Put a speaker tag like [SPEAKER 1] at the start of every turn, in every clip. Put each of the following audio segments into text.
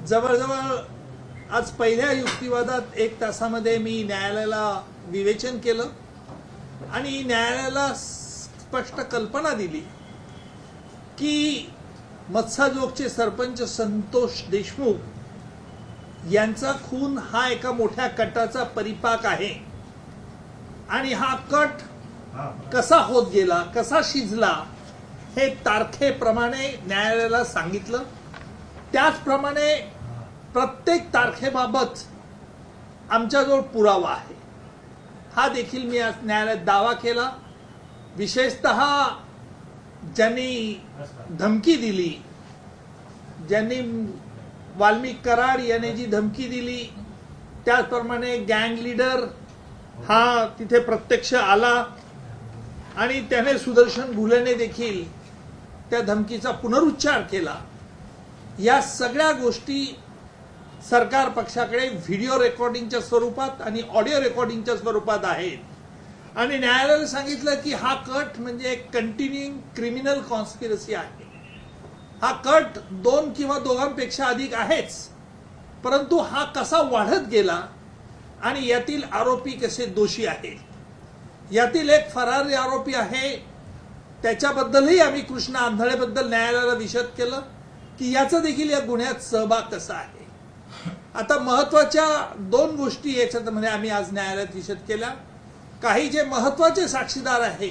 [SPEAKER 1] जवळजवळ आज पहिल्या युक्तिवादात 1 तासामध्ये मी न्यायालयाला विवेचन केलं आणि न्यायालयाला स्पष्ट कल्पना दिली की मत्साजोगचे सरपंच संतोष देशमुख यांचा खून हा एका मोठ्या कटाचा परिपाक आहे आणि हा कट कसा होत गेला, कसा शिजला हे तारखेप्रमाणे न्यायालयाला सांगितलं। त्याचप्रमाणे प्रत्येक तारखेबाबत आमच्याजवळ पुरावा आहे हा देखील मी आज न्यायालयात दावा केला। विशेषतः ज्यांनी धमकी दिली, ज्यांनी वाल्मिक कराड यांनी जी धमकी दिली, त्याचप्रमाणे गँग लीडर हा तिथे प्रत्यक्ष आला आणि त्याने सुदर्शन घुलेने देखील त्या धमकीचा पुनरुच्चार केला। या सगळ्या गोष्टी सरकार पक्षाकडे व्हिडिओ रेकॉर्डिंगच्या स्वरूपात आणि ऑडिओ रेकॉर्डिंगच्या स्वरूपात आहेत आणि न्यायालयाने सांगितलं की हा कट म्हणजे एक कंटिन्युइंग क्रिमिनल कॉन्स्पिरसी आहे। हा कट 2 किंवा दोघांपेक्षा अधिक आहेच, परंतु हा कसा वाढत गेला आणि यातील आरोपी कसे दोषी आहेत। यातील एक फरारी आरोपी आहे, त्याच्याबद्दलही आम्ही कृष्णा आंधळेबद्दल न्यायालयाला विशद केलं की याचा देखील या गुन्ह्यात सहभाग कसा आहे। आता महत्वाच्या 2 गोष्टी याच्यामध्ये आम्ही आज न्यायालयात विशद केल्या। काही जे महत्वाचे साक्षीदार आहे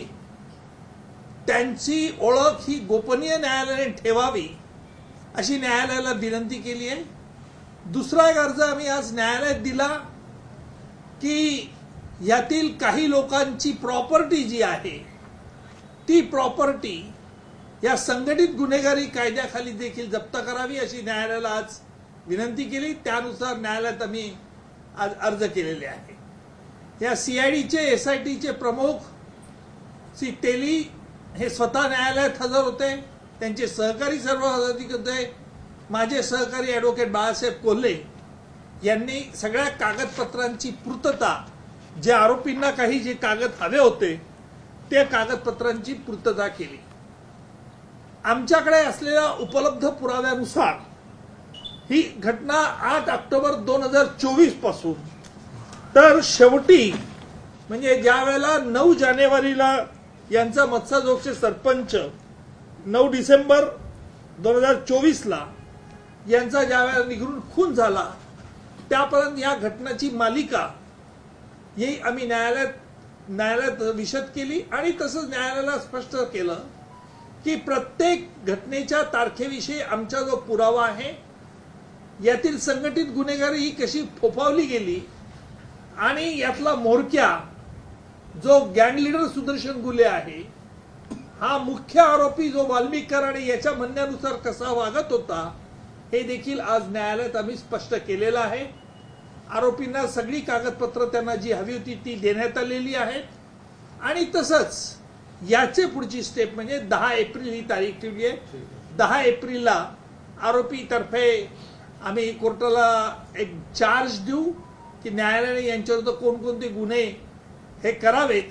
[SPEAKER 1] त्यांची ओळख ही गोपनीय न्यायालयाने ठेवावी अशी न्यायालयाला विनंती केली आहे। दुसरा एक अर्ज आम्ही आज न्यायालयात दिला की यातील काही लोकांची प्रॉपर्टी जी आहे ती प्रॉपर्टी या संघटित गुन्हेगारी कायद्याखाली देखील जप्त करावी अशी न्यायालयाला आज विनंती केली। त्यानुसार न्यायालयात आम्ही आज अर्ज केलेले आहे। या CIDचे SITचे प्रमुख श्री तेली हे स्वतः न्यायालयात हजर होते, त्यांचे सहकारी सर्व हजर होते। माझे सहकारी ॲडव्होकेट बाळासाहेब कोल्हे यांनी सगळ्या कागदपत्रांची पूर्तता, जे आरोपींना काही जे कागद हवे होते ते कागदपत्रांची पूर्तता केली। आमच्याकडे असलेल्या उपलब्ध पुराव्यानुसार ही घटना 8 ऑक्टोबर 2024 पासून तर शेवटी म्हणजे ज्या वेळेला 9 जानेवारीला यांचा मत्साजोगचे सरपंच 9 डिसेंबर 2024ला यांचा ज्या वेळेला निघून खून झाला त्यापर्यंत या घटनाची मालिका ही आम्ही न्यायालयात विशद केली आणि तसंच न्यायालयाला स्पष्ट केलं की प्रत्येक घटनेच्या तारखेविषयी आमचा जो पुरावा आहे, यातील संघटित गुन्हेगारी ही कशी फोफावली गेली आणि यातला म्होरक्या जो गँग लीडर सुदर्शन घुले आहे, हा मुख्य आरोपी जो वाल्मिक कराड याच्या म्हणण्यानुसार कसा वागत होता हे देखील आज न्यायालयात आम्ही स्पष्ट केलेलं आहे। आरोपींना सगळी कागदपत्र त्यांना जी हवी होती ती देण्यात आलेली आहेत आणि तसंच याचे पुढची स्टेप म्हणजे 10 एप्रिल ही तारीख ठेवली आहे। 10 एप्रिलला आरोपीतर्फे आम्ही कोर्टाला एक चार्ज देऊ की न्यायालयाने यांच्याविरुद्ध कोणकोणते गुन्हे हे करावेत,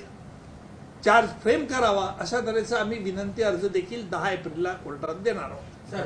[SPEAKER 1] चार्ज फ्रेम करावा अशा तऱ्हेचा आम्ही विनंती अर्ज देखील 10 एप्रिलला कोर्टात देणार आहोत।